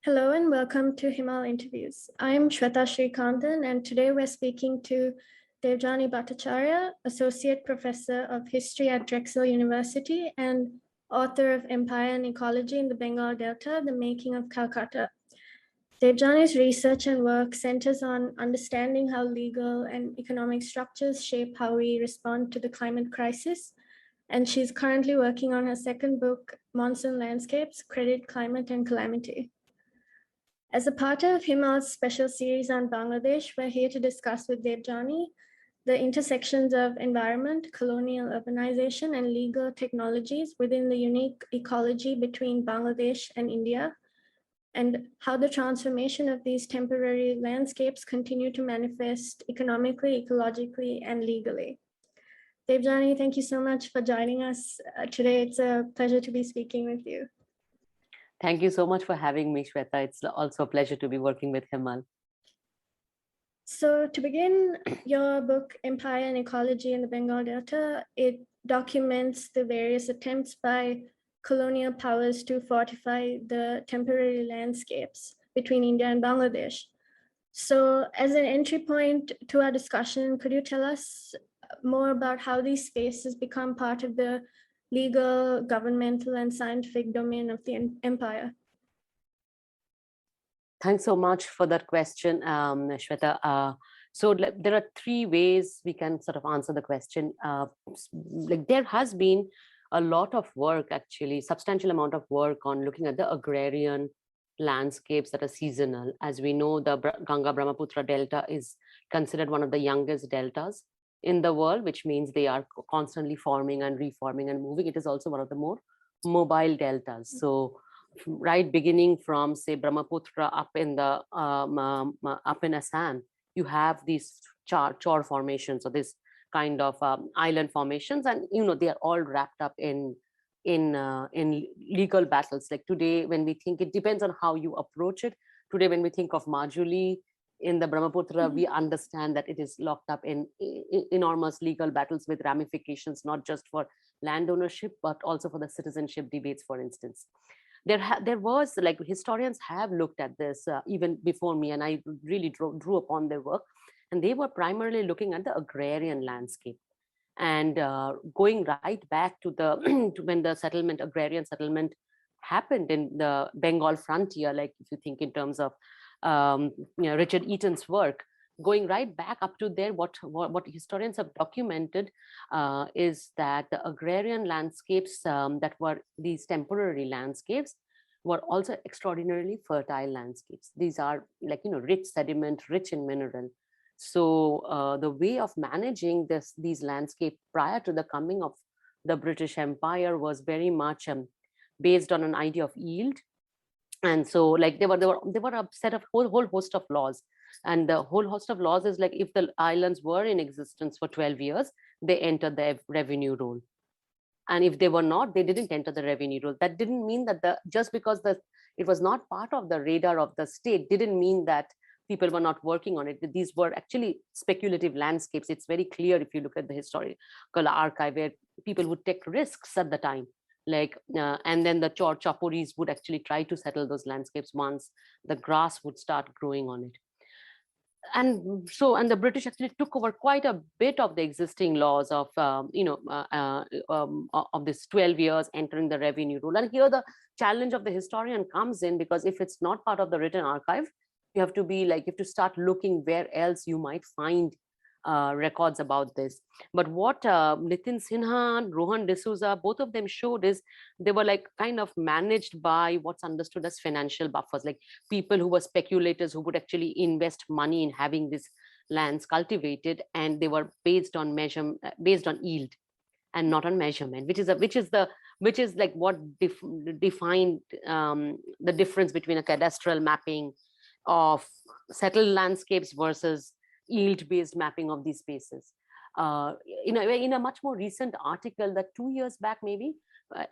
Hello and welcome to Himal Interviews. I'm Shweta Srikantan and today we're speaking to Debjani Bhattacharyya, Associate Professor of History at Drexel University and author of Empire and Ecology in the Bengal Delta, The Making of Calcutta. Debjani's research and work centers on understanding how legal and economic structures shape how we respond to the climate crisis. And she's currently working on her second book, Monsoon Landscapes, Credit, Climate and Calamity. As a part of Himal's special series on Bangladesh, we're here to discuss with Debjani the intersections of environment, colonial urbanization, and legal technologies within the unique ecology between Bangladesh and India, and how the transformation of these temporary landscapes continue to manifest economically, ecologically, and legally. Debjani, thank you so much for joining us today. It's a pleasure to be speaking with you. Thank you so much for having me, Shweta. It's also a pleasure to be working with Himal. So to begin, your book, Empire and Ecology in the Bengal Delta, it documents the various attempts by colonial powers to fortify the temporary landscapes between India and Bangladesh. So as an entry point to our discussion, could you tell us more about how these spaces become part of the legal, governmental, and scientific domain of the empire? Thanks so much for that question, Shweta. So there are three ways we can sort of answer the question. There has been a lot of work, actually, substantial amount of work on looking at the agrarian landscapes that are seasonal. As we know, the Ganga-Brahmaputra Delta is considered one of the youngest deltas in the world, which means they are constantly forming and reforming and moving. It is also one of the more mobile deltas. So right beginning from, say, Brahmaputra up in the up in Assam, you have these chor formations, or this kind of island formations, and they are all wrapped up in legal battles. Like today, when we think, it depends on how you approach it. Today, when we think of Majuli in the Brahmaputra, we understand that it is locked up in enormous legal battles with ramifications, not just for land ownership, but also for the citizenship debates, for instance. There was, like, historians have looked at this even before me, and I really drew upon their work, and they were primarily looking at the agrarian landscape. And going right back to the to when the agrarian settlement happened in the Bengal frontier, like if you think in terms of Richard Eaton's work, going right back up to there, what historians have documented is that the agrarian landscapes that were these temporary landscapes were also extraordinarily fertile landscapes. These are, like, rich sediment, rich in mineral. So the way of managing these landscapes prior to the coming of the British Empire was very much based on an idea of yield. And so, like, there were a set of whole host of laws, and the whole host of laws is like, if the islands were in existence for 12 years, they entered the revenue roll, and if they were not, they didn't enter the revenue roll. That didn't mean that just because it was not part of the radar of the state, didn't mean that people were not working on it. These were actually speculative landscapes. It's very clear if you look at the historical archive, where people would take risks at the time, like and then the chaporis would actually try to settle those landscapes once the grass would start growing on it. And the British actually took over quite a bit of the existing laws of of this 12 years entering the revenue roll. And here the challenge of the historian comes in, because if it's not part of the written archive, you have to start looking where else you might find records about this. But what Nitin Sinha and Rohan D'Souza, both of them showed, is they were like kind of managed by what's understood as financial buffers, like people who were speculators who would actually invest money in having these lands cultivated, and they were based on yield and not on measurement, which is like what defined the difference between a cadastral mapping of settled landscapes versus yield-based mapping of these spaces. In a much more recent article that 2 years back, maybe,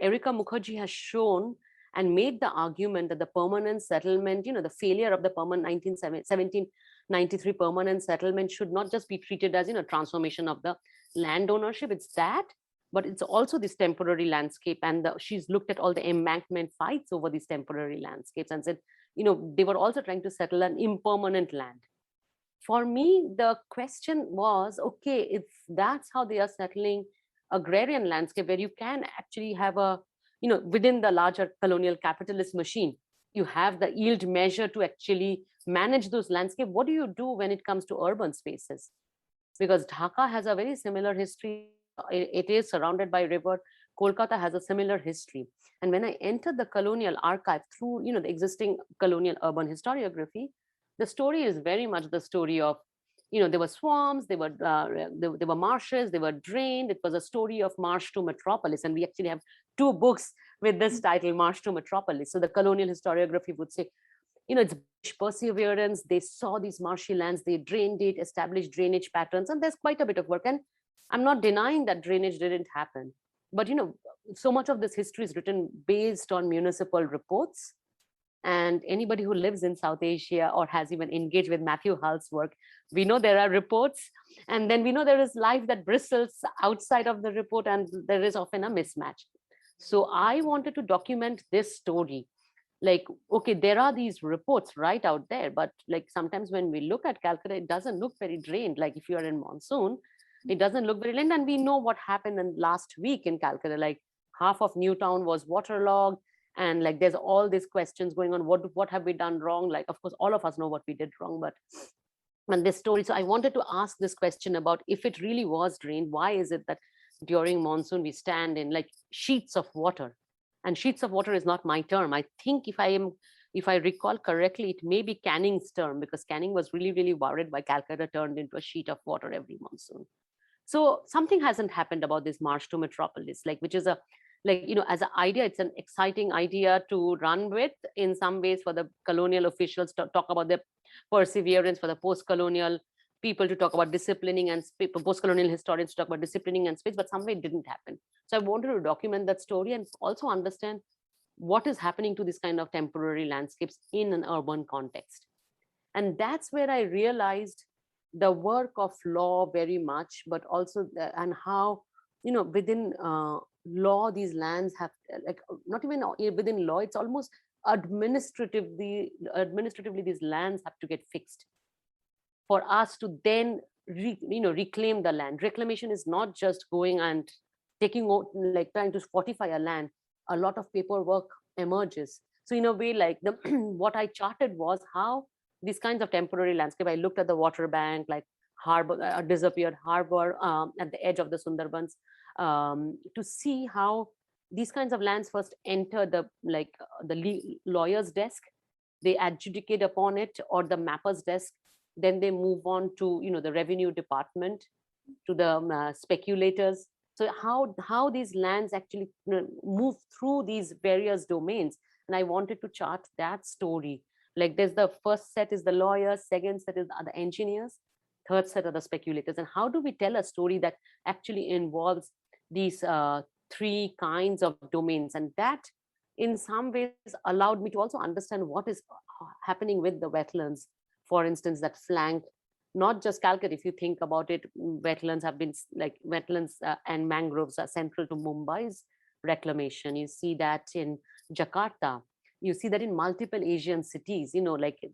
Erika Mukherjee has shown and made the argument that the permanent settlement, the failure of the 1793 permanent settlement should not just be treated as, transformation of the land ownership. It's that, but it's also this temporary landscape. And she's looked at all the embankment fights over these temporary landscapes and said, they were also trying to settle an impermanent land. For me, the question was, okay, if that's how they are settling agrarian landscape, where you can actually have within the larger colonial capitalist machine, you have the yield measure to actually manage those landscape. What do you do when it comes to urban spaces? Because Dhaka has a very similar history. It is surrounded by river. Kolkata has a similar history. And when I entered the colonial archive through, the existing colonial urban historiography, the story is very much the story of, there were swamps, there were marshes, they were drained. It was a story of marsh to metropolis. And we actually have 2 books with this title, Marsh to Metropolis. So the colonial historiography would say, it's perseverance. They saw these marshy lands, they drained it, established drainage patterns, and there's quite a bit of work. And I'm not denying that drainage didn't happen. But, so much of this history is written based on municipal reports. And anybody who lives in Southasia or has even engaged with Matthew Hull's work, we know there are reports, and then we know there is life that bristles outside of the report, and there is often a mismatch. So I wanted to document this story. Like, okay, there are these reports right out there, but like sometimes when we look at Calcutta, it doesn't look very drained. Like if you're in monsoon, it doesn't look very drained. And we know what happened in last week in Calcutta, like half of Newtown was waterlogged. And like there's all these questions going on. What have we done wrong? Like, of course, all of us know what we did wrong, but and this story. So I wanted to ask this question about if it really was drained, why is it that during monsoon we stand in like sheets of water? And sheets of water is not my term. I think if I recall correctly, it may be Canning's term, because Canning was really, really worried by Calcutta turned into a sheet of water every monsoon. So something hasn't happened about this march to metropolis, like which is a as an idea, it's an exciting idea to run with in some ways for the colonial officials to talk about their perseverance, for the post-colonial people to talk about disciplining, and post-colonial historians to talk about disciplining and space, but some way it didn't happen. So I wanted to document that story and also understand what is happening to this kind of temporary landscapes in an urban context. And that's where I realized the work of law very much, but also and how, within law, these lands have like not even within law, it's almost administratively these lands have to get fixed for us to then reclaim the land. Reclamation is not just going and taking like trying to fortify a land. A lot of paperwork emerges. So in a way, like what I charted was how these kinds of temporary landscape. I looked at the water bank, like harbor, disappeared harbor at the edge of the Sundarbans, to see how these kinds of lands first enter the lawyer's desk, they adjudicate upon it, or the mapper's desk, then they move on to the revenue department, to the speculators. So how these lands actually move through these various domains, and I wanted to chart that story. Like there's the first set is the lawyers, second set is the engineers, third set are the speculators. And how do we tell a story that actually involves these 3 kinds of domains? And that in some ways allowed me to also understand what is happening with the wetlands, for instance, that flank not just Calcutta. If you think about it, wetlands have been like wetlands and mangroves are central to Mumbai's reclamation. You see that in Jakarta, you see that in multiple Asian cities,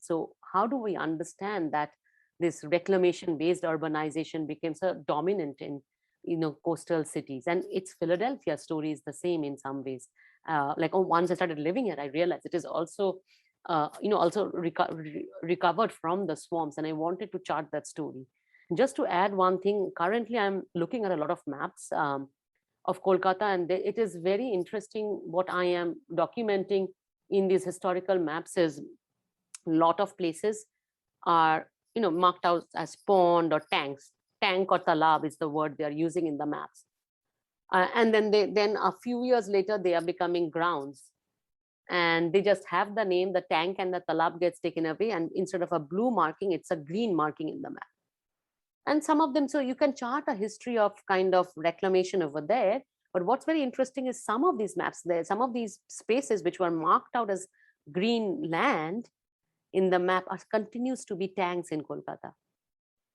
so how do we understand that this reclamation based urbanization became so dominant in coastal cities? And it's Philadelphia story is the same in some ways. Once I started living here, I realized it is also recovered from the swamps, and I wanted to chart that story. Just to add one thing, currently I'm looking at a lot of maps of Kolkata, and it is very interesting what I am documenting in these historical maps is a lot of places are marked out as pond or tanks. Tank or talab is the word they are using in the maps, and then a few years later they are becoming grounds, and they just have the name, the tank and the talab gets taken away, and instead of a blue marking, it's a green marking in the map. And some of them, so you can chart a history of kind of reclamation over there. But what's very interesting is some of these maps there, some of these spaces which were marked out as green land in the map continues to be tanks in Kolkata.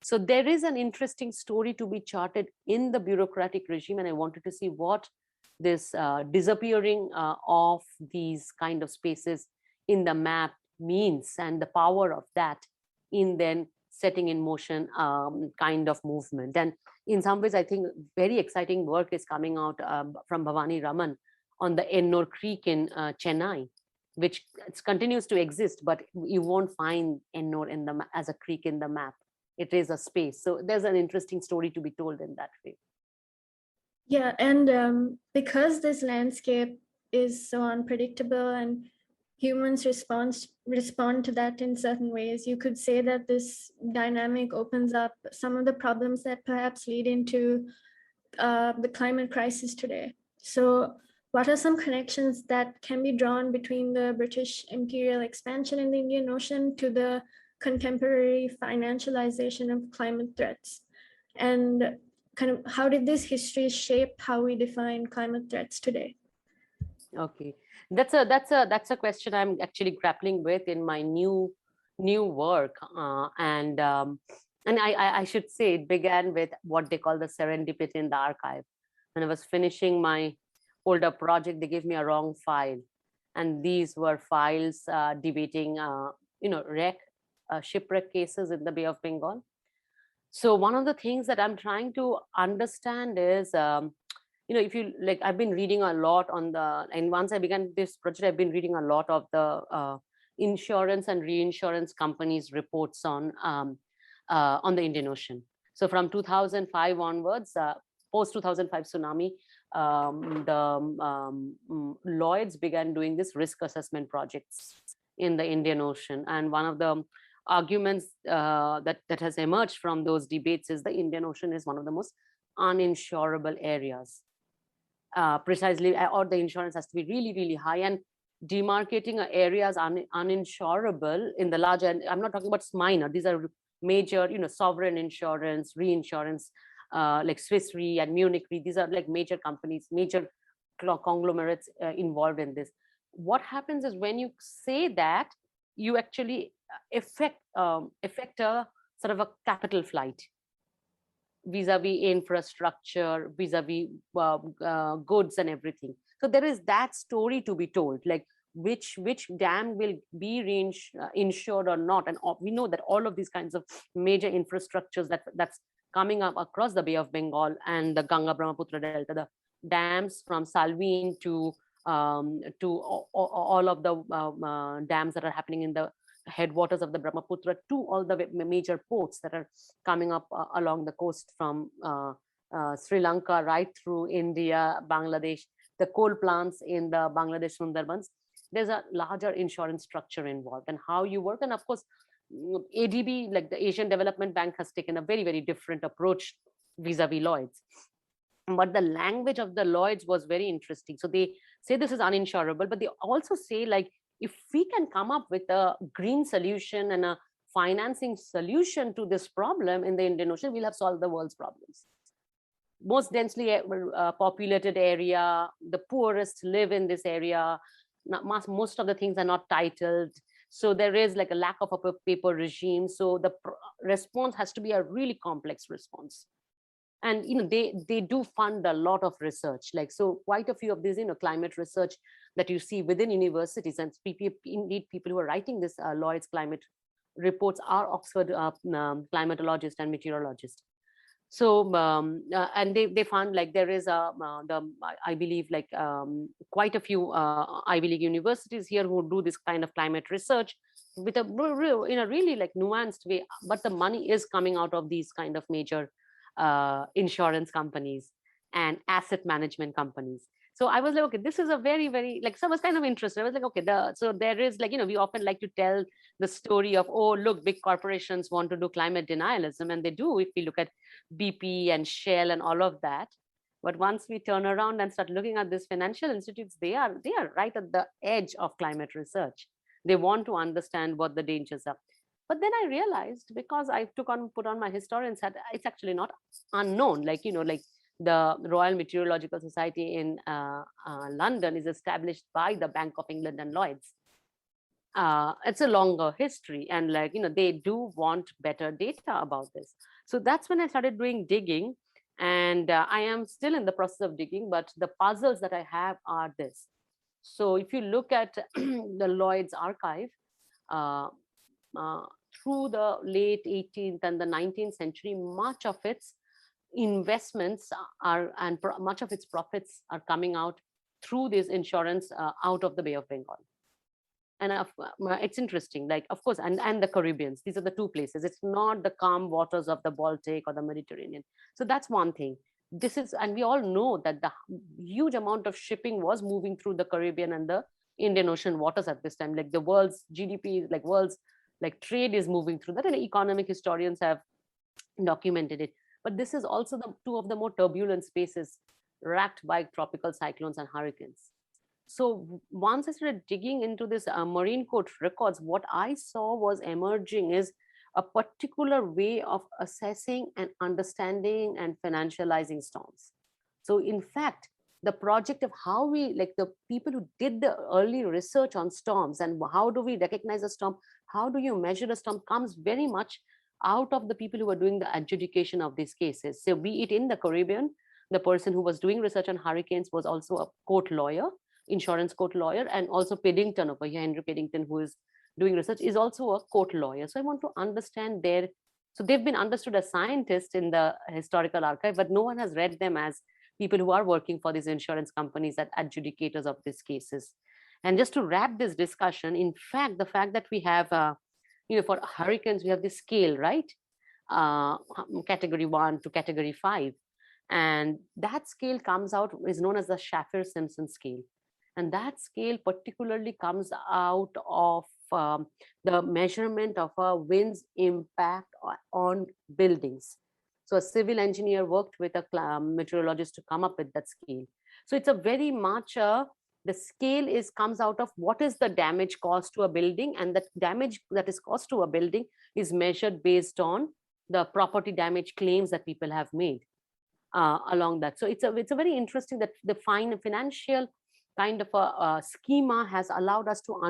So there is an interesting story to be charted in the bureaucratic regime, and I wanted to see what this disappearing of these kind of spaces in the map means and the power of that in then setting in motion kind of movement. And in some ways, I think very exciting work is coming out from Bhavani Raman on the Ennore Creek in Chennai, which continues to exist, but you won't find Ennore in the as a creek in the map. It is a space. So there's an interesting story to be told in that way. Yeah, and because this landscape is so unpredictable and humans respond to that in certain ways, you could say that this dynamic opens up some of the problems that perhaps lead into the climate crisis today. So what are some connections that can be drawn between the British imperial expansion in the Indian Ocean to the contemporary financialization of climate threats? And kind of how did this history shape how we define climate threats today? Okay, that's a question I'm actually grappling with in my new work, and I should say it began with what they call the serendipity in the archive. When I was finishing my older project, they gave me a wrong file, and these were files debating shipwreck cases in the Bay of Bengal. So one of the things that I'm trying to understand is if you like, I've been reading a lot on and once I began this project, I've been reading a lot of the insurance and reinsurance companies' reports on the Indian Ocean. So from 2005 onwards, post 2005 tsunami, Lloyd's began doing this risk assessment projects in the Indian Ocean, and one of the arguments that has emerged from those debates is the Indian Ocean is one of the most uninsurable areas. Precisely, or the insurance has to be really, really high, and demarcating areas uninsurable in the larger, and I'm not talking about minor, these are major, sovereign insurance, reinsurance, like Swiss Re and Munich Re, these are like major companies, major conglomerates involved in this. What happens is when you say that, you actually affect a sort of a capital flight vis-a-vis infrastructure, vis-a-vis goods and everything. So there is that story to be told, like which dam will be insured or not. And we know that all of these kinds of major infrastructures that's coming up across the Bay of Bengal and the Ganga Brahmaputra Delta, the dams from Salween to all of the dams that are happening in the headwaters of the Brahmaputra, to all the major ports that are coming up along the coast from Sri Lanka right through India, Bangladesh, the coal plants in the Bangladesh Sundarbans. There's a larger insurance structure involved, and how you work. And of course, ADB, like the Asian Development Bank, has taken a very, very different approach vis-a-vis Lloyd's. But the language of the Lloyd's was very interesting. So they say this is uninsurable, but they also say, like, if we can come up with a green solution and a financing solution to this problem in the Indian Ocean, we'll have solved the world's problems. Most densely populated area, the poorest live in this area. Most of the things are not titled. So there is like a lack of a paper regime. So the response has to be a really complex response. And they do fund a lot of research, like, so quite a few of these climate research that you see within universities, and indeed people who are writing this Lloyd's climate reports are Oxford climatologists and meteorologists. So and they found like there is I believe like quite a few Ivy League universities here who do this kind of climate research with a in a really like nuanced way, but the money is coming out of these kind of major insurance companies and asset management companies. So I was like, okay, this is a very, very, like, so I was kind of interested. I was like, okay, so there is like, we often like to tell the story of, oh, look, big corporations want to do climate denialism, and they do, if we look at BP and Shell and all of that. But once we turn around and start looking at these financial institutes, they are right at the edge of climate research. They want to understand what the dangers are. But then I realized, because I put on my historian's hat, it's actually not unknown. Like, like the Royal Meteorological Society in London is established by the Bank of England and Lloyd's. It's a longer history, and like, they do want better data about this. So that's when I started doing digging, and I am still in the process of digging, but the puzzles that I have are this. So if you look at the Lloyd's archive, through the late 18th and the 19th century, much of its investments are and much of its profits are coming out through this insurance out of the Bay of Bengal. And it's interesting, like, of course, and the Caribbeans. These are the two places. It's not the calm waters of the Baltic or the Mediterranean. So that's one thing. This is, and we all know that the huge amount of shipping was moving through the Caribbean and the Indian Ocean waters at this time. Like the world's GDP, like world's like trade is moving through that, and economic historians have documented it. But this is also the two of the more turbulent spaces racked by tropical cyclones and hurricanes. So once I started digging into this Marine Corps records, what I saw was emerging is a particular way of assessing and understanding and financializing storms. So in fact, the project of how we, like the people who did the early research on storms and how do we recognize a storm, how do you measure a storm, comes very much out of the people who were doing the adjudication of these cases. So be it in the Caribbean, the person who was doing research on hurricanes was also a court lawyer, insurance court lawyer, and also Paddington over here, Henry Paddington, who is doing research, is also a court lawyer. So I want to understand their, so they've been understood as scientists in the historical archive, but no one has read them as people who are working for these insurance companies as adjudicators of these cases. And just to wrap this discussion, in fact, the fact that we have, for hurricanes, we have this scale, right? Category 1 to category 5. And that scale comes out, is known as the Shaffer-Simpson scale. And that scale particularly comes out of the measurement of a wind's impact on buildings. So a civil engineer worked with a meteorologist to come up with that scale. So it's a very much the scale comes out of what is the damage caused to a building, and the damage that is caused to a building is measured based on the property damage claims that people have made along that. So it's a very interesting that the financial kind of a schema has allowed us to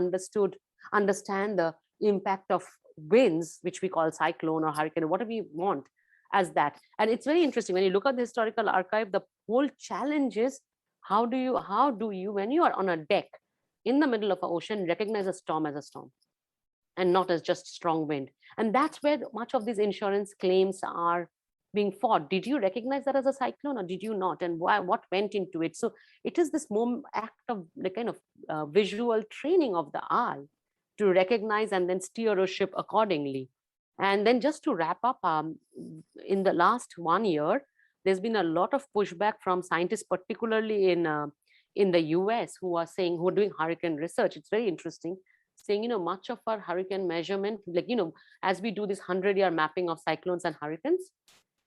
understand the impact of winds, which we call cyclone or hurricane, or whatever we want as that. And it's very interesting when you look at the historical archive, the whole challenge is how do you when you are on a deck in the middle of an ocean, recognize a storm as a storm and not as just strong wind. And that's where much of these insurance claims are being fought. Did you recognize that as a cyclone or did you not? And why, what went into it? So it is this act of the kind of visual training of the eye to recognize and then steer a ship accordingly. And then just to wrap up, in the last 1 year, there's been a lot of pushback from scientists, particularly in the US, who are doing hurricane research. It's very interesting, saying, much of our hurricane measurement, like, as we do this 100-year mapping of cyclones and hurricanes,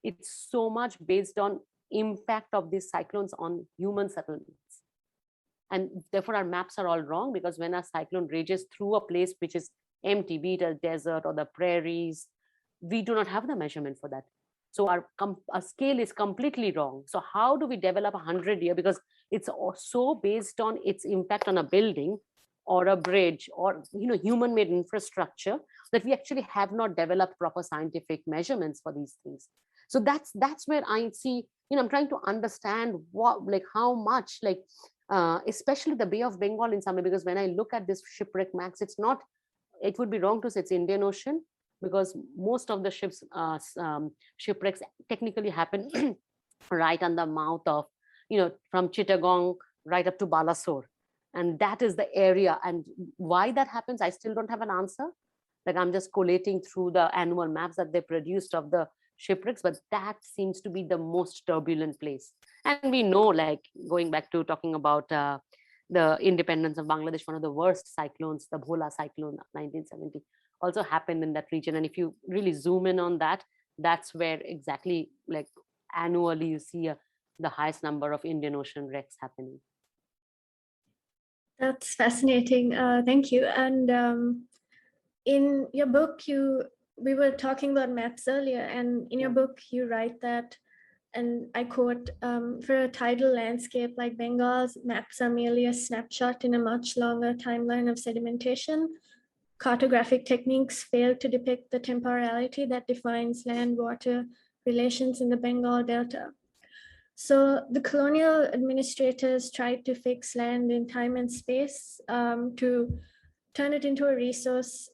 it's so much based on impact of these cyclones on human settlements. And therefore our maps are all wrong, because when a cyclone rages through a place which is empty, be it a desert or the prairies, we do not have the measurement for that. So our scale is completely wrong. So how do we develop a 100-year? Because it's so based on its impact on a building or a bridge or human-made infrastructure that we actually have not developed proper scientific measurements for these things. So that's where I see, I'm trying to understand how much, especially the Bay of Bengal in some way, because when I look at this shipwreck maps, it would be wrong to say it's Indian Ocean, because most of the shipwrecks technically happen right on the mouth of, from Chittagong right up to Balasore. And that is the area. And why that happens, I still don't have an answer. Like, I'm just collating through the annual maps that they produced of the shipwrecks, but that seems to be the most turbulent place. And we know, like, going back to talking about the independence of Bangladesh, one of the worst cyclones, the Bhola cyclone, 1970, also happened in that region. And if you really zoom in on that, that's where exactly, like, annually you see the highest number of Indian Ocean wrecks happening. That's fascinating. Thank you. And in your book, we were talking about maps earlier, and in your book, you write that, and I quote, for a tidal landscape like Bengal's, maps are merely a snapshot in a much longer timeline of sedimentation. Cartographic techniques fail to depict the temporality that defines land-water relations in the Bengal Delta. So the colonial administrators tried to fix land in time and space to turn it into a resource,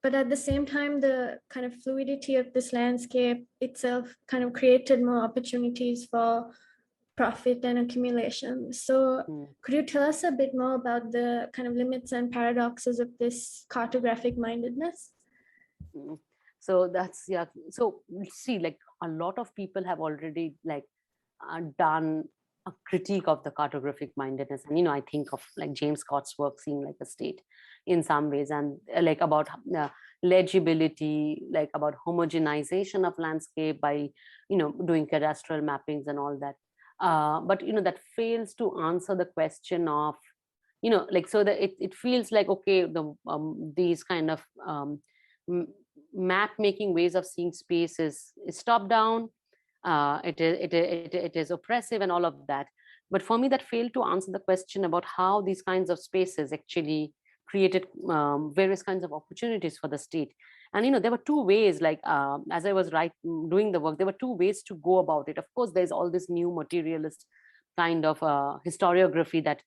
but at the same time, the kind of fluidity of this landscape itself kind of created more opportunities for profit and accumulation. So could you tell us a bit more about the kind of limits and paradoxes of this cartographic mindedness? So that's, yeah. So see, like a lot of people have already done a critique of the cartographic mindedness. And, I think of like James Scott's work, Seeing Like a State, in some ways, and like about legibility, like about homogenization of landscape by, doing cadastral mappings and all that. But, that fails to answer the question of, so that it feels like, okay, these kind of map making ways of seeing space is top down. It is oppressive and all of that. But for me, that failed to answer the question about how these kinds of spaces actually created various kinds of opportunities for the state. And there were two ways, like as I was doing the work, there were two ways to go about it. Of course, there's all this new materialist kind of historiography that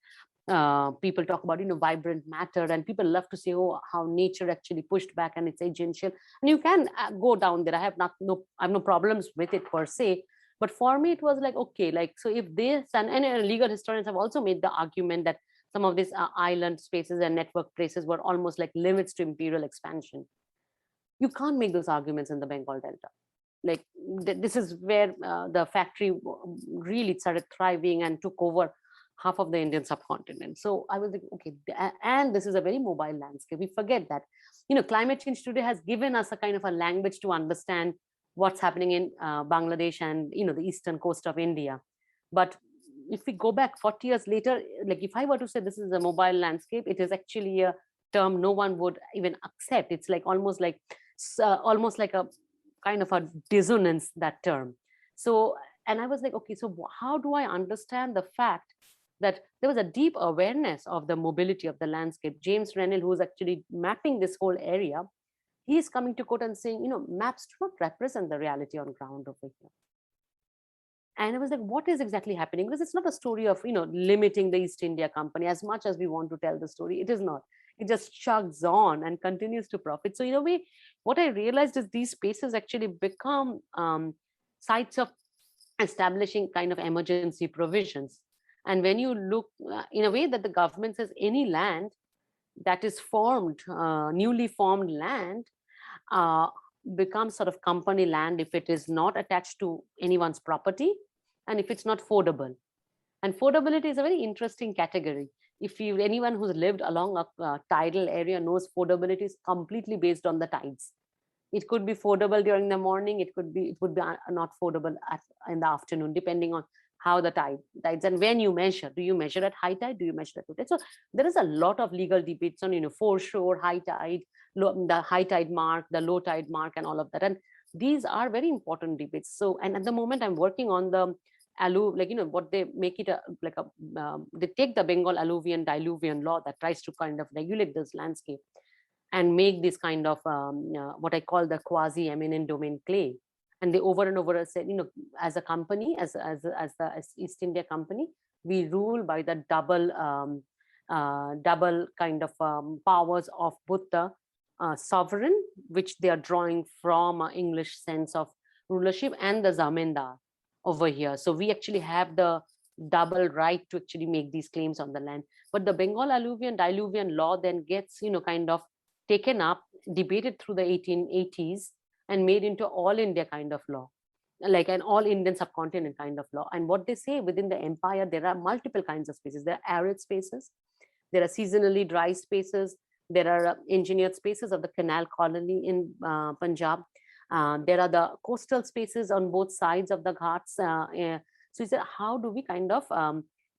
people talk about, vibrant matter, and people love to say, oh, how nature actually pushed back and it's agential. And you can go down there. I have no problems with it per se. But for me, it was like, okay, like, so if this, and legal historians have also made the argument that some of these island spaces and network places were almost like limits to imperial expansion. You can't make those arguments in the Bengal Delta. Like this is where the factory really started thriving and took over half of the Indian subcontinent. So I was like, okay, and this is a very mobile landscape. We forget that, climate change today has given us a kind of a language to understand what's happening in Bangladesh and, the eastern coast of India. But if we go back 40 years later, like if I were to say this is a mobile landscape, it is actually a term no one would even accept. It's like almost like a kind of a dissonance, that term. So, and I was like, okay, so how do I understand the fact that there was a deep awareness of the mobility of the landscape? James Rennell, who's actually mapping this whole area, he's coming to court and saying, maps do not represent the reality on ground over here. And I was like, what is exactly happening? Because it's not a story of, limiting the East India Company as much as we want to tell the story. It is not. It just chugs on and continues to profit. So in a way, what I realized is these spaces actually become sites of establishing kind of emergency provisions. And when you look in a way that the government says any land that is formed, newly formed land, becomes sort of company land if it is not attached to anyone's property and if it's not fordable. And fordability is a very interesting category. If anyone who's lived along a tidal area knows fordability is completely based on the tides. It could be fordable during the morning. It would be not fordable in the afternoon, depending on how the tides and when you measure. Do you measure at high tide? Do you measure at low tide? So there is a lot of legal debates on, foreshore, high tide, the high tide mark, the low tide mark, and all of that. And these are very important debates. So, and at the moment I'm working on the what they make it they take the Bengal alluvian diluvian law that tries to kind of regulate this landscape and make this kind of what I call the quasi eminent domain clay. And they over and over said, as a company, as the East India Company, we rule by the double kind of powers of both the sovereign, which they are drawing from English sense of rulership, and the zamindar over here. So we actually have the double right to actually make these claims on the land. But the Bengal alluvian diluvian law then gets, kind of taken up, debated through the 1880s, and made into all India kind of law, like an all Indian subcontinent kind of law. And what they say, within the empire, there are multiple kinds of spaces. There are arid spaces, there are seasonally dry spaces, there are engineered spaces of the canal colony in Punjab. There are the coastal spaces on both sides of the Ghats. So he said, how do we kind of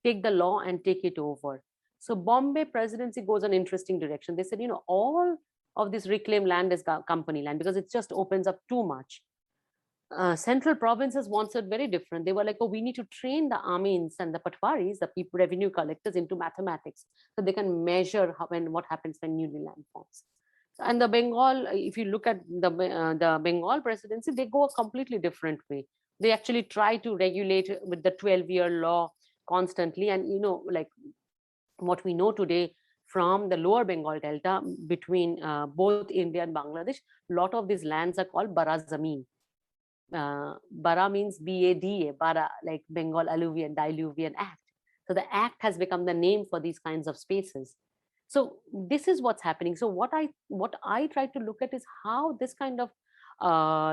take the law and take it over? So Bombay presidency goes an interesting direction. They said, all of this reclaimed land is company land because it just opens up too much. Central provinces wants it very different. They were like, oh, we need to train the Amins and the Patwaris, the people, revenue collectors, into mathematics so they can measure what happens when newly land forms. And the Bengal, if you look at the Bengal presidency, they go a completely different way. They actually try to regulate with the 12-year law constantly. And, like what we know today from the lower Bengal Delta between both India and Bangladesh. A lot of these lands are called Bara Zameen. Bara means BADA, Bara, like Bengal Alluvian, Diluvian Act. So the act has become the name for these kinds of spaces. So this is what's happening. So what I try to look at is how this kind of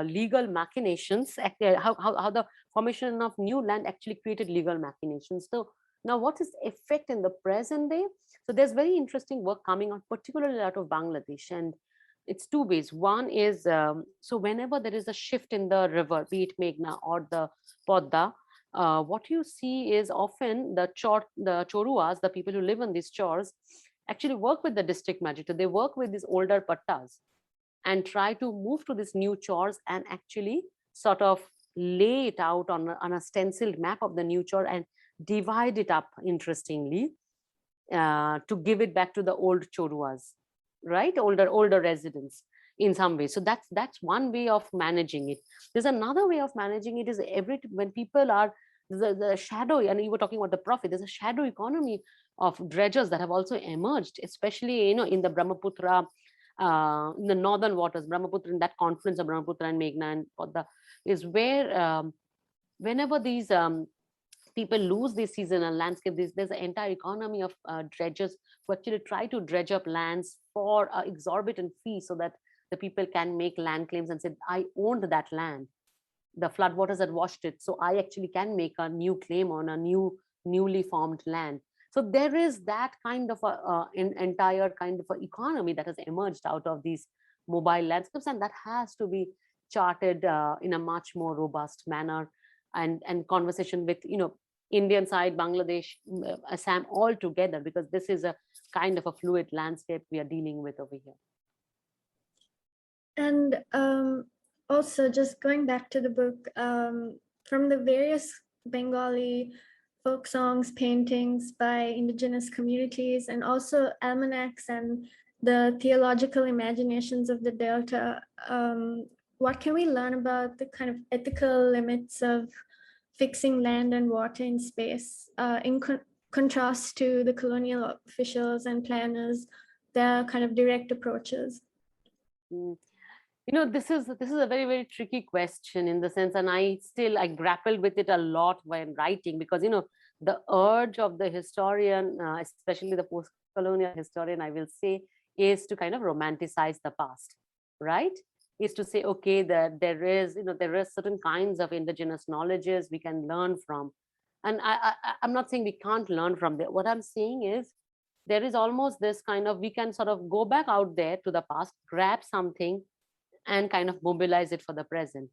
legal machinations, how the formation of new land actually created legal machinations. So now what is the effect in the present day? So there's very interesting work coming out, particularly out of Bangladesh, and it's two ways. One is, so whenever there is a shift in the river, be it Meghna or the Podda, what you see is often the choruas, the people who live on these chores, actually work with the district magistrate. They work with these older pattas and try to move to these new chores and actually sort of lay it out on a stenciled map of the new chore and divide it up, interestingly, to give it back to the old choruas, right? Older residents in some way. So that's one way of managing it. There's another way of managing it is when people are the shadow, and you were talking about the profit, there's a shadow economy of dredgers that have also emerged, especially in the Brahmaputra, in the northern waters, Brahmaputra, in that confluence of Brahmaputra and Meghna and Podda, is where whenever these people lose this seasonal landscape, there's an entire economy of dredgers who actually try to dredge up lands for an exorbitant fee so that the people can make land claims and say, I owned that land. The floodwaters had washed it, so I actually can make a new claim on a newly formed land. So there is that kind of an entire kind of a economy that has emerged out of these mobile landscapes, and that has to be charted in a much more robust manner, and conversation with Indian side, Bangladesh, Assam, all together, because this is a kind of a fluid landscape we are dealing with over here. And also, just going back to the book, from the various Bengali folk songs, paintings by indigenous communities, and also almanacs and the theological imaginations of the Delta, what can we learn about the kind of ethical limits of fixing land and water in space, in contrast to the colonial officials and planners, their kind of direct approaches? This is a very, very tricky question in the sense, and I grappled with it a lot when writing, because the urge of the historian, especially the post-colonial historian, I will say, is to kind of romanticize the past, right? Is to say, okay, that there is certain kinds of indigenous knowledges we can learn from, and I'm not saying we can't learn from that. What I'm saying is there is almost this kind of, we can sort of go back out there to the past, grab something, and kind of mobilize it for the present,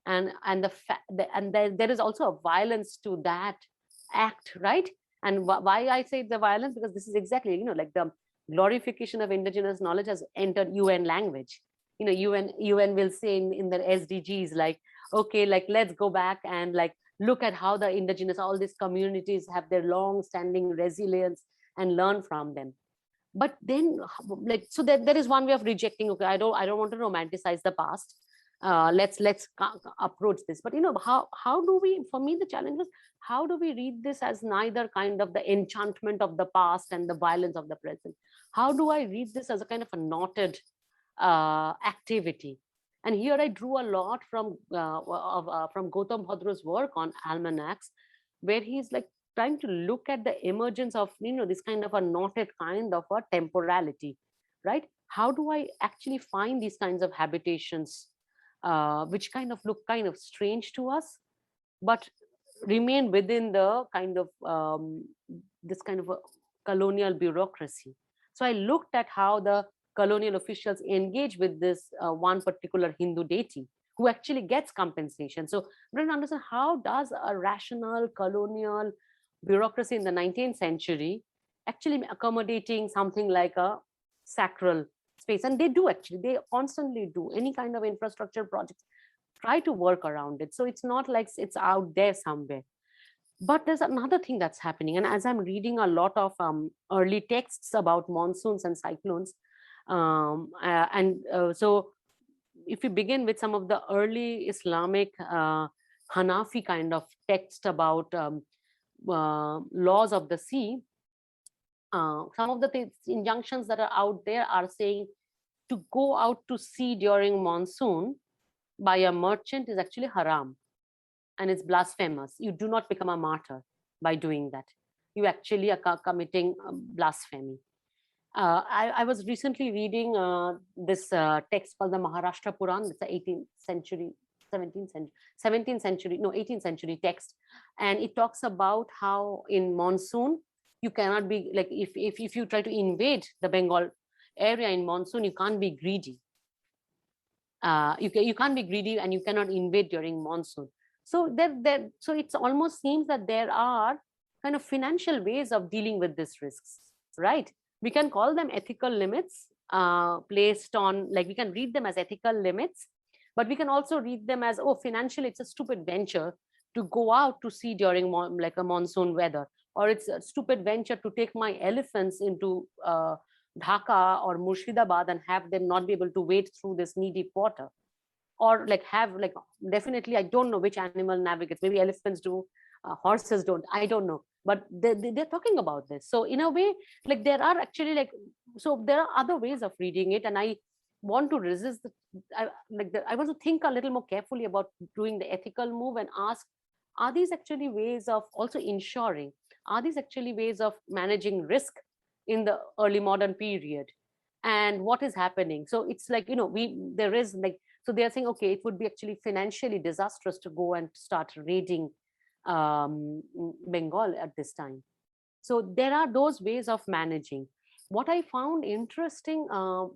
and there is also a violence to that act, right? And why I say the violence, because this is exactly like the glorification of indigenous knowledge has entered UN language. UN will say in their SDGs, like, okay, like let's go back and like look at how the indigenous, all these communities have their long standing resilience and learn from them. But then so there is one way of rejecting, okay, I don't want to romanticize the past, let's approach this. But how do we, for me the challenge was, how do we read this as neither kind of the enchantment of the past and the violence of the present? How do I read this as a kind of a knotted activity? And here I drew a lot from Gautam Bhadra's work on almanacs, where he's like trying to look at the emergence of this kind of a knotted kind of a temporality, right? How do I actually find these kinds of habitations, which kind of look kind of strange to us, but remain within the kind of this kind of a colonial bureaucracy? So I looked at how the colonial officials engage with this one particular Hindu deity who actually gets compensation. So I'm trying to understand, how does a rational colonial bureaucracy in the 19th century actually accommodating something like a sacral space? And they constantly do any kind of infrastructure projects, try to work around it. So it's not like it's out there somewhere. But there's another thing that's happening, and as I'm reading a lot of early texts about monsoons and cyclones, so if you begin with some of the early Islamic Hanafi kind of text about laws of the sea, Some of the injunctions that are out there are saying to go out to sea during monsoon by a merchant is actually haram, and it's blasphemous. You do not become a martyr by doing that. You actually are committing blasphemy. I was recently reading this text called the Maharashtra Puran. It's the 18th century, 17th century, 17th century, no, 18th century text. And it talks about how in monsoon, you cannot be like, if you try to invade the Bengal area in monsoon, you can't be greedy. You can't be greedy and you cannot invade during monsoon. So so it almost seems that there are kind of financial ways of dealing with these risks, right? We can call them ethical limits placed on, like we can read them as ethical limits, but we can also read them as, oh, financially it's a stupid venture to go out to sea during like a monsoon weather, or it's a stupid venture to take my elephants into Dhaka or Murshidabad and have them not be able to wade through this knee deep water, or like have like, definitely I don't know which animal navigates, maybe elephants do, horses don't, I don't know, but they're talking about this. So in a way, like there are actually like, so there are other ways of reading it, and I want to resist I want to think a little more carefully about doing the ethical move and ask, are these actually ways of also ensuring, are these actually ways of managing risk in the early modern period, and what is happening? So it's like, there is like, so they are saying, okay, it would be actually financially disastrous to go and start raiding Bengal at this time. So there are those ways of managing. What I found interesting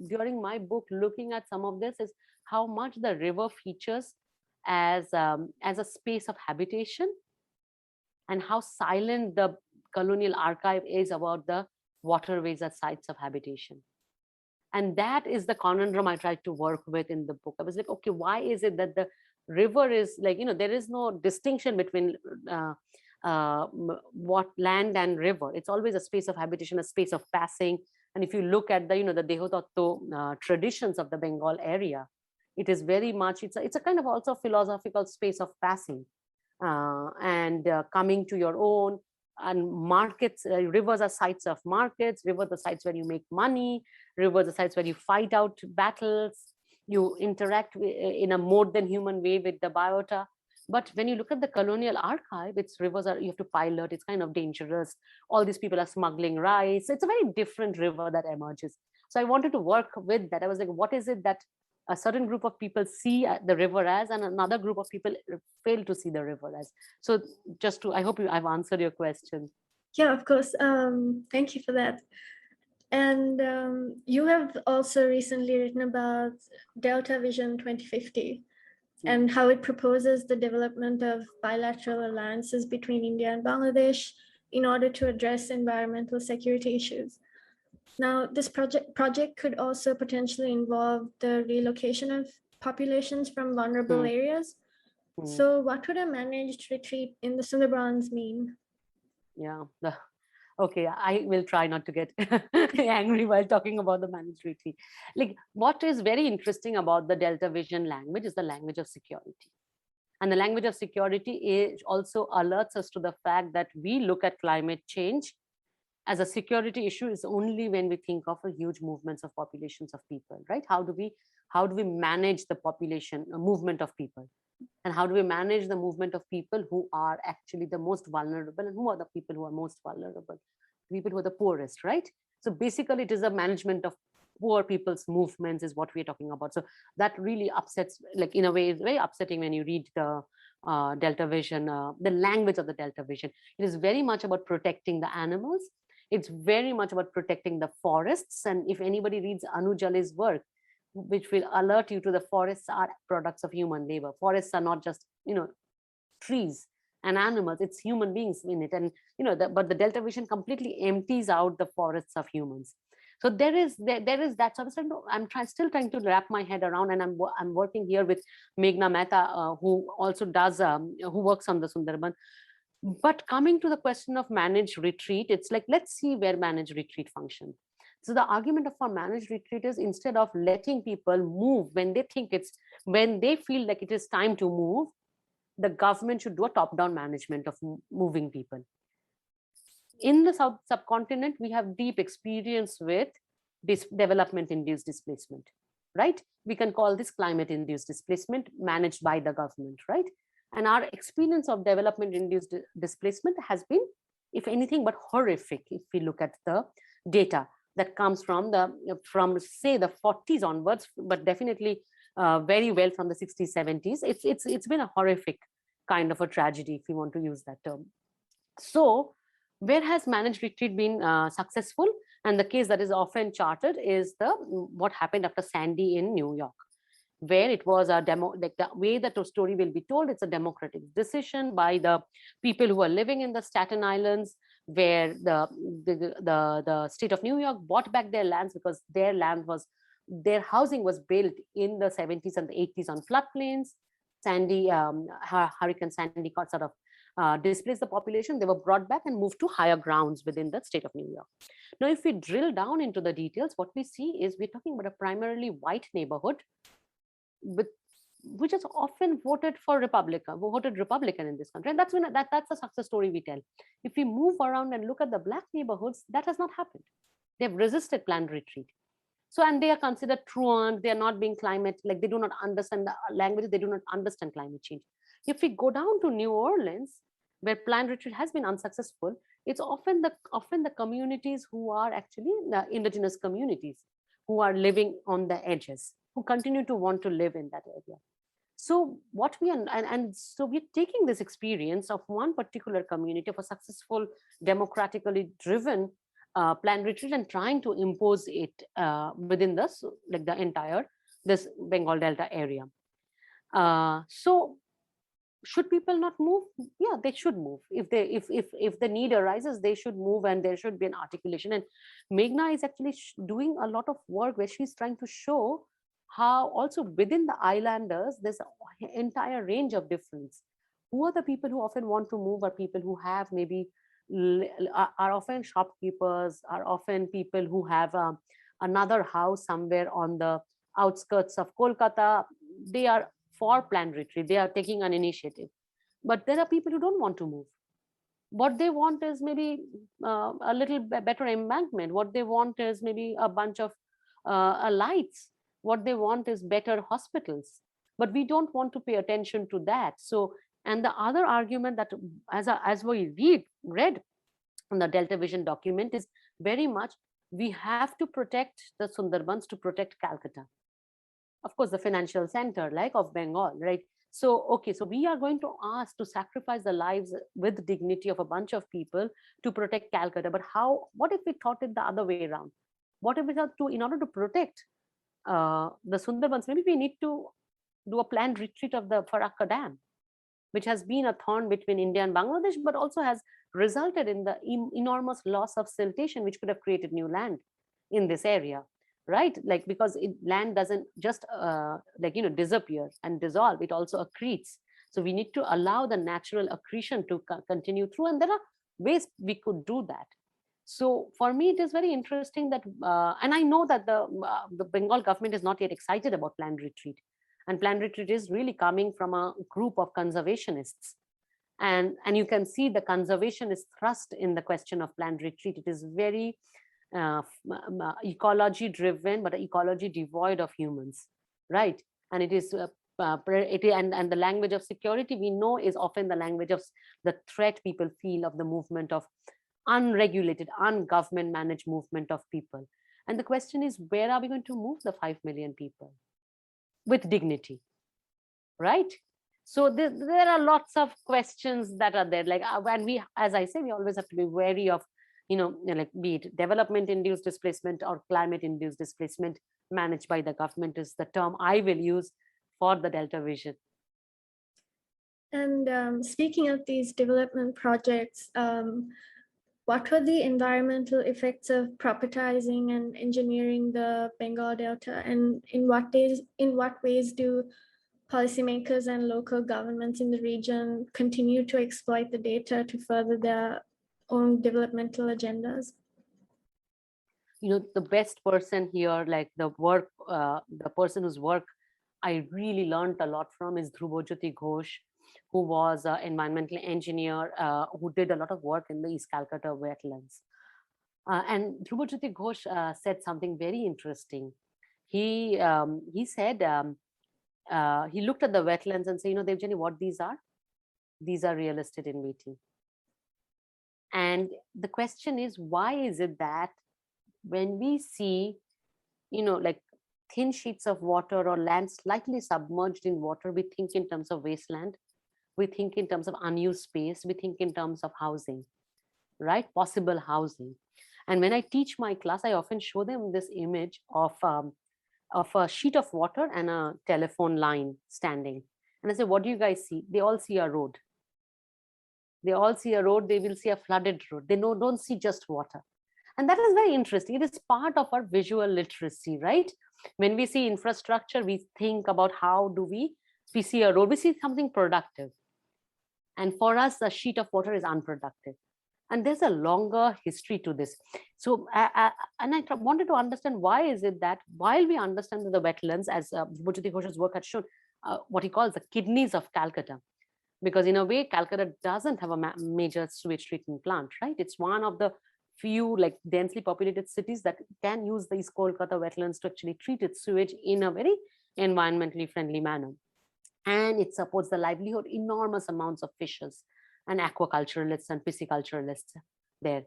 during my book, looking at some of this, is how much the river features as a space of habitation, and how silent the colonial archive is about the waterways as sites of habitation. And that is the conundrum I tried to work with in the book. I was like, okay, why is it that the river is like, there is no distinction between what land and river. It's always a space of habitation, a space of passing. And if you look at the, the Dehotatto traditions of the Bengal area, it is very much, it's a kind of also philosophical space of passing and coming to your own. And markets, rivers are sites of markets, rivers are sites where you make money, rivers are sites where you fight out battles, you interact in a more than human way with the biota. But when you look at the colonial archive, it's rivers are, you have to pilot, it's kind of dangerous. All these people are smuggling rice. It's a very different river that emerges. So I wanted to work with that. I was like, what is it that a certain group of people see the river as, and another group of people fail to see the river as? So I hope I've answered your question. Yeah, of course. Thank you for that. And you have also recently written about Delta Vision 2050 and how it proposes the development of bilateral alliances between India and Bangladesh in order to address environmental security issues. Now, this project could also potentially involve the relocation of populations from vulnerable areas. So what would a managed retreat in the Sundarbans mean? Yeah, okay, I will try not to get angry while talking about the managed retreat. Like, what is very interesting about the Delta Vision language is the language of security. And the language of security also alerts us to the fact that we look at climate change as a security issue is only when we think of a huge movements of populations of people, right? How do we manage the population movement of people, and how do we manage the movement of people who are actually the most vulnerable, and who are the people who are most vulnerable? People who are the poorest, right? So basically, it is a management of poor people's movements is what we're talking about. So that really upsets, like in a way, it's very upsetting when you read the Delta Vision, the language of the Delta Vision. It is very much about protecting the animals. It's very much about protecting the forests. And if anybody reads Anu Jale's work, which will alert you to the forests are products of human labor. Forests are not just, trees and animals, it's human beings in it. And, but the Delta Vision completely empties out the forests of humans. So there is that. So I'm still trying to wrap my head around, and I'm working here with Meghna Mehta, who also does, who works on the Sundarban. But coming to the question of managed retreat, it's like, let's see where managed retreat functions. So the argument for managed retreat is, instead of letting people move when they feel like it is time to move, the government should do a top-down management of moving people. in the South subcontinent, we have deep experience with this development-induced displacement, right? We can call this climate-induced displacement managed by the government, right? And our experience of development-induced displacement has been, if anything, but horrific. If we look at the data that comes from say the 40s onwards, but definitely very well from the 60s, 70s, it's been a horrific kind of a tragedy, if you want to use that term. So where has managed retreat been successful? And the case that is often charted is what happened after Sandy in New York, where it was a like the way that the story will be told, it's a democratic decision by the people who are living in the Staten Islands, where the state of New York bought back their lands because their housing was built in the 70s and the 80s on floodplains. Sandy, Hurricane Sandy got sort of displaced the population. They were brought back and moved to higher grounds within the state of New York. Now, if we drill down into the details, what we see is we're talking about a primarily white neighborhood, which is often voted Republican in this country. And that's a success story we tell. If we move around and look at the Black neighborhoods, that has not happened. They've resisted planned retreat. So, and they are considered truant, they are not being climate, like they do not understand the language, they do not understand climate change. If we go down to New Orleans, where planned retreat has been unsuccessful, it's often the communities who are actually the indigenous communities who are living on the edges, who continue to want to live in that area. So what we are, and so we're taking this experience of one particular community, of a successful, democratically driven planned retreat, and trying to impose it within this, like the entire this Bengal Delta area. So should people not move? Yeah, they should move. If the need arises, they should move, and there should be an articulation. And Meghna is actually doing a lot of work where she's trying to show how also within the islanders, there's an entire range of difference. Who are the people who often want to move? Are people who have maybe are often shopkeepers, are often people who have another house somewhere on the outskirts of Kolkata. They are for planned retreat, they are taking an initiative. But there are people who don't want to move. What they want is maybe a little better embankment. What they want is maybe a bunch of lights. What they want is better hospitals. But we don't want to pay attention to that. So, and the other argument that as we read on the Delta Vision document is very much, we have to protect the Sundarbans to protect Calcutta. Of course, the financial center like of Bengal, right? So, okay, so we are going to ask to sacrifice the lives with dignity of a bunch of people to protect Calcutta. But what if we thought it the other way around? What if we thought in order to protect the Sundarbans, maybe we need to do a planned retreat of the Farakka Dam, which has been a thorn between India and Bangladesh, but also has resulted in the enormous loss of siltation, which could have created new land in this area, right? Like, because land doesn't just disappear and dissolve, it also accretes. So we need to allow the natural accretion to continue through, and there are ways we could do that. So for me, it is very interesting that, and I know that the Bengal government is not yet excited about planned retreat. And planned retreat is really coming from a group of conservationists. And you can see the conservationist thrust in the question of planned retreat. It is very ecology driven, but ecology devoid of humans, right? And it is and the language of security, we know, is often the language of the threat people feel of the movement of unregulated, ungovernment managed movement of people. And the question is, where are we going to move the 5 million people with dignity, right? So there are lots of questions that are there. Like, and we, as I say, we always have to be wary of, like, be it development induced displacement or climate induced displacement managed by the government is the term I will use for the Delta Vision. And speaking of these development projects, what were the environmental effects of propertising and engineering the Bengal Delta, and in what ways do policymakers and local governments in the region continue to exploit the data to further their own developmental agendas? The best person here, like the person whose work I really learned a lot from, is Dhrubajyoti Ghosh, who was an environmental engineer who did a lot of work in the East Calcutta wetlands. And Dhrubajyoti Ghosh said something very interesting. He said, he looked at the wetlands and said, Debjani, what these are? These are real estate in waiting. And the question is, why is it that when we see, like thin sheets of water or land slightly submerged in water, we think in terms of wasteland, we think in terms of unused space, we think in terms of housing, right? Possible housing. And when I teach my class, I often show them this image of a sheet of water and a telephone line standing. And I say, what do you guys see? They all see a road. They all see a road. They will see a flooded road. They don't see just water. And that is very interesting. It is part of our visual literacy, right? When we see infrastructure, we think about how do we see a road, we see something productive. And for us, a sheet of water is unproductive. And there's a longer history to this. So, I wanted to understand, why is it that while we understand the wetlands, as Dhrubajyoti Ghosh's work had shown, what he calls the kidneys of Calcutta, because in a way, Calcutta doesn't have a major sewage treatment plant, right? It's one of the few like densely populated cities that can use the East Kolkata wetlands to actually treat its sewage in a very environmentally friendly manner. And it supports the livelihood, enormous amounts of fishes and aquaculturalists and pisciculturalists there.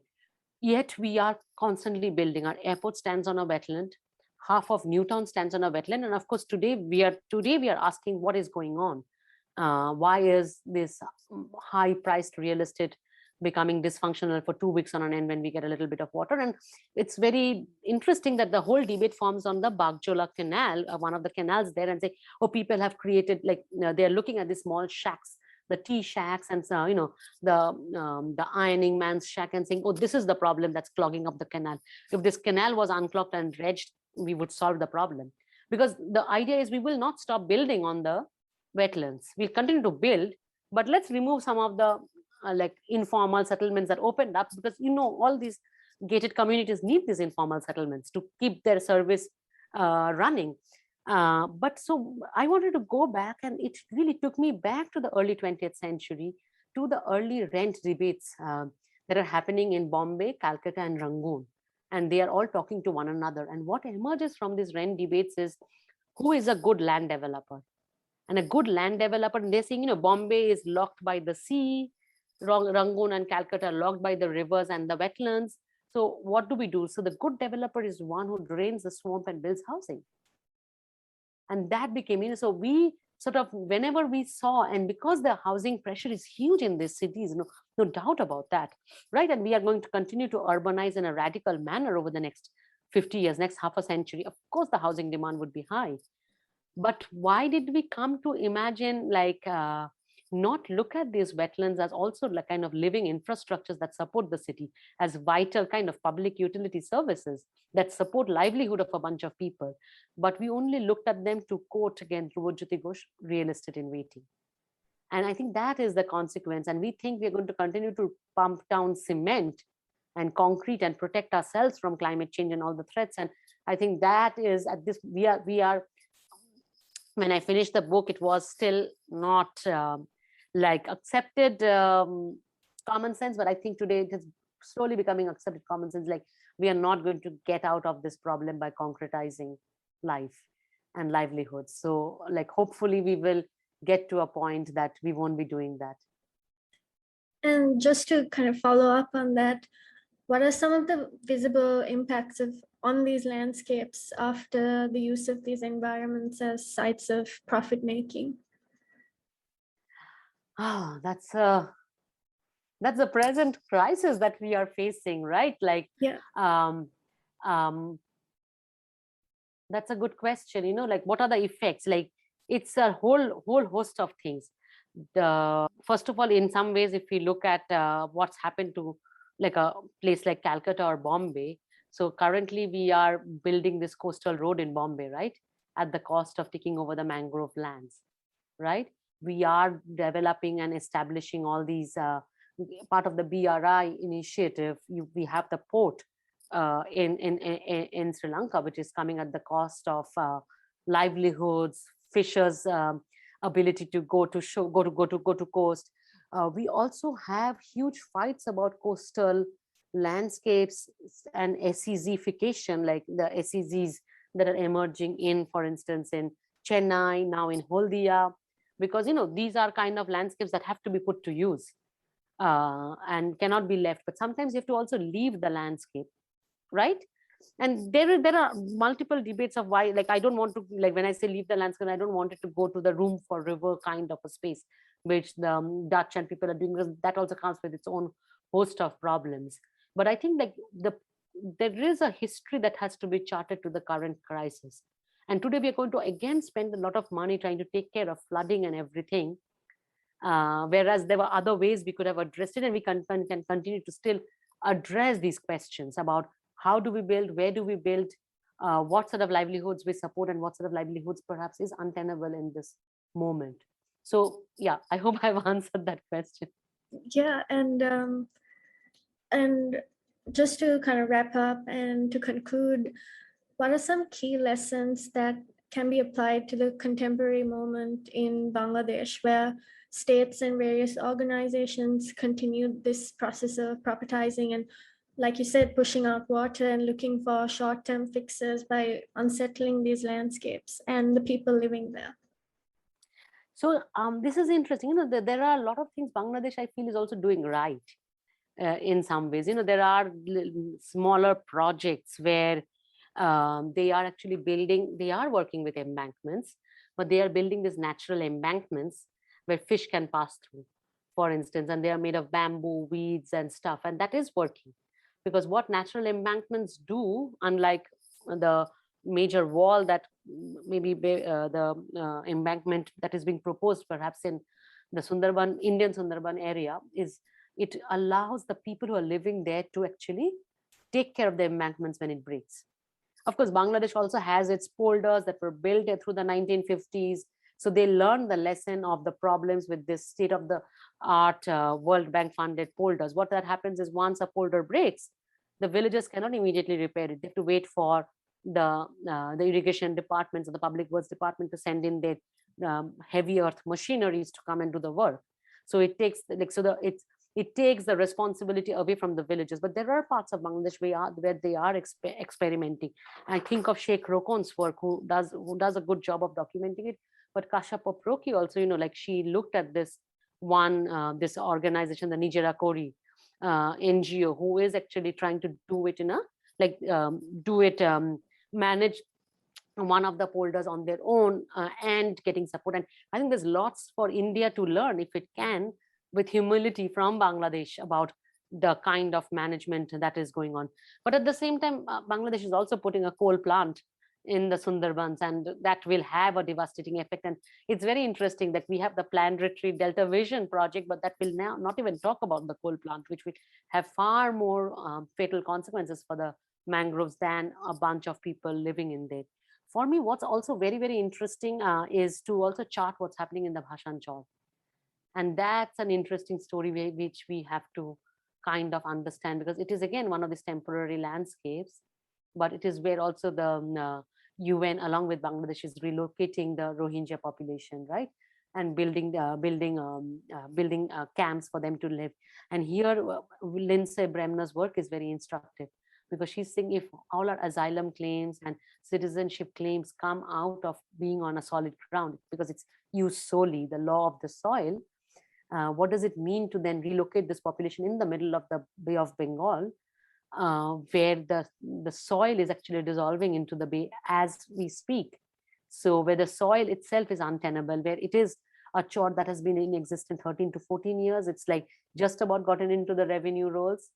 Yet we are constantly building. Our airport stands on a wetland. Half of Newtown stands on a wetland. And of course, today we are asking what is going on. Why is this high-priced real estate becoming dysfunctional for 2 weeks on an end when we get a little bit of water? And it's very interesting that the whole debate forms on the Bagjola Canal, one of the canals there, and say, oh, people have created, like, they're looking at these small shacks, the tea shacks, and the ironing man's shack, and saying, oh, this is the problem that's clogging up the canal. If this canal was unclogged and dredged, we would solve the problem. Because the idea is we will not stop building on the wetlands. We'll continue to build, but let's remove some of the like informal settlements that opened up, because all these gated communities need these informal settlements to keep their service running. But so I wanted to go back, and it really took me back to the early 20th century, to the early rent debates that are happening in Bombay, Calcutta, and Rangoon. And they are all talking to one another. And what emerges from these rent debates is, who is a good land developer? And a good land developer, and they're saying, Bombay is locked by the sea, Rangoon and Calcutta are locked by the rivers and the wetlands. So what do we do? So the good developer is one who drains the swamp and builds housing. And that became, so we sort of, whenever we saw, and because the housing pressure is huge in these cities, no doubt about that, right? And we are going to continue to urbanize in a radical manner over the next 50 years, next half a century. Of course, the housing demand would be high. But why did we come to imagine, like, not look at these wetlands as also like kind of living infrastructures that support the city, as vital kind of public utility services that support livelihood of a bunch of people? But we only looked at them, to quote again Dhrubajyoti Ghosh, real estate in waiting. And I think that is the consequence. And we think we're going to continue to pump down cement and concrete and protect ourselves from climate change and all the threats. And I think that is at this, we are when I finished the book, it was still not like accepted common sense, but I think today it is slowly becoming accepted common sense. Like, we are not going to get out of this problem by concretizing life and livelihoods. So like, hopefully we will get to a point that we won't be doing that. And just to kind of follow up on that, what are some of the visible impacts on these landscapes after the use of these environments as sites of profit making? Oh, that's a present crisis that we are facing, right? Like, yeah. That's a good question. Like, what are the effects? Like, it's a whole host of things. First of all, in some ways, if we look at what's happened to like a place like Calcutta or Bombay, so currently we are building this coastal road in Bombay, right, at the cost of taking over the mangrove lands, right? We are developing and establishing all these part of the BRI initiative. We have the port in Sri Lanka, which is coming at the cost of livelihoods, fishers, ability to go to coast. We also have huge fights about coastal landscapes and SEZification, like the SEZs that are emerging in, for instance, in Chennai, now in Haldia, because these are kind of landscapes that have to be put to use and cannot be left. But sometimes you have to also leave the landscape, right? And there are multiple debates of why, like, I don't want to, like, when I say leave the landscape, I don't want it to go to the room for river kind of a space, which the Dutch and people are doing, because that also comes with its own host of problems. But I think, like, there is a history that has to be charted to the current crisis. And today we are going to again spend a lot of money trying to take care of flooding and everything, whereas there were other ways we could have addressed it, and we can continue to still address these questions about how do we build, where do we build, what sort of livelihoods we support, and what sort of livelihoods perhaps is untenable in this moment. So yeah, I hope I've answered that question. Yeah, and just to kind of wrap up and to conclude, what are some key lessons that can be applied to the contemporary moment in Bangladesh, where states and various organizations continue this process of propertising and, like you said, pushing out water and looking for short-term fixes by unsettling these landscapes and the people living there? So this is interesting. There are a lot of things Bangladesh, I feel, is also doing right in some ways. There are smaller projects where they are actually building, they are working with embankments, but they are building these natural embankments where fish can pass through, for instance, and they are made of bamboo, weeds and stuff, and that is working. Because what natural embankments do, unlike the major wall that maybe the embankment that is being proposed perhaps in the Indian Sundarban area, is it allows the people who are living there to actually take care of the embankments when it breaks. Of course, Bangladesh also has its polders that were built through the 1950s. So they learned the lesson of the problems with this state of the art World Bank funded polders. What that happens is, once a polder breaks, the villagers cannot immediately repair it. They have to wait for the irrigation departments or the public works department to send in their heavy earth machineries to come and do the work. So it takes it takes the responsibility away from the villagers. But there are parts of Bangladesh where they are experimenting. I think of Sheikh Rokon's work, who does a good job of documenting it. But Kasha Poproki also, like, she looked at this this organization, the Nijera Kori NGO, who is actually trying to do it in a manage one of the polders on their own and getting support. And I think there's lots for India to learn, if it can, with humility, from Bangladesh about the kind of management that is going on. But at the same time, Bangladesh is also putting a coal plant in the Sundarbans, and that will have a devastating effect. And it's very interesting that we have the Planned Retreat Delta Vision project, but that will now not even talk about the coal plant, which will have far more fatal consequences for the mangroves than a bunch of people living in there. For me, what's also very, very interesting is to also chart what's happening in the Bhashanchal. And that's an interesting story which we have to kind of understand, because it is, again, one of these temporary landscapes, but it is where also the UN, along with Bangladesh, is relocating the Rohingya population, right? And building camps for them to live. And here, Lindsay Bremner's work is very instructive, because she's saying, if all our asylum claims and citizenship claims come out of being on a solid ground, because it's used solely the law of the soil, what does it mean to then relocate this population in the middle of the Bay of Bengal, where the soil is actually dissolving into the bay as we speak? So where the soil itself is untenable, where it is a chore that has been in existence 13 to 14 years, it's like just about gotten into the revenue rolls.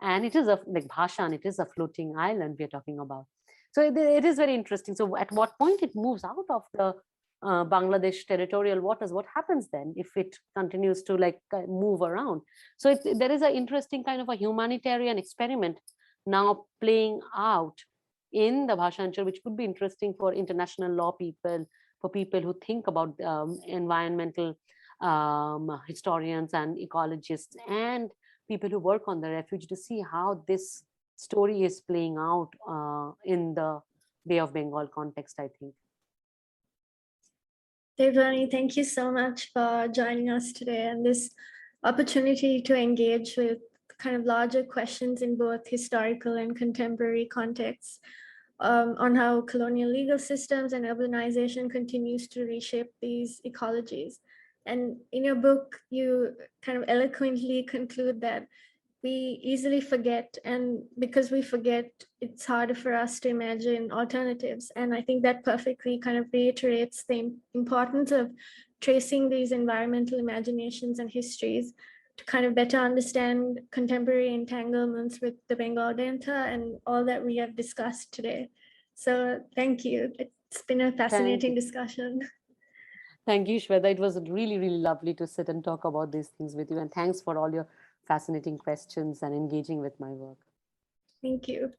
And it is like Bhashan, it is a floating island we're talking about. So it is very interesting. So at what point it moves out of the Bangladesh territorial waters, what happens then if it continues to move around? So there is an interesting kind of a humanitarian experiment now playing out in the Bhashanchal, which could be interesting for international law people, for people who think about environmental historians and ecologists, and people who work on the refuge, to see how this story is playing out in the Bay of Bengal context, I think. Debjani, thank you so much for joining us today and this opportunity to engage with kind of larger questions in both historical and contemporary contexts on how colonial legal systems and urbanization continues to reshape these ecologies. And in your book, you kind of eloquently conclude that we easily forget, and because we forget, it's harder for us to imagine alternatives. And I think that perfectly kind of reiterates the importance of tracing these environmental imaginations and histories to kind of better understand contemporary entanglements with the Bengal Delta and all that we have discussed today. So thank you. It's been a fascinating discussion. Thank you, Shweta. It was really, really lovely to sit and talk about these things with you. And thanks for all your fascinating questions and engaging with my work. Thank you.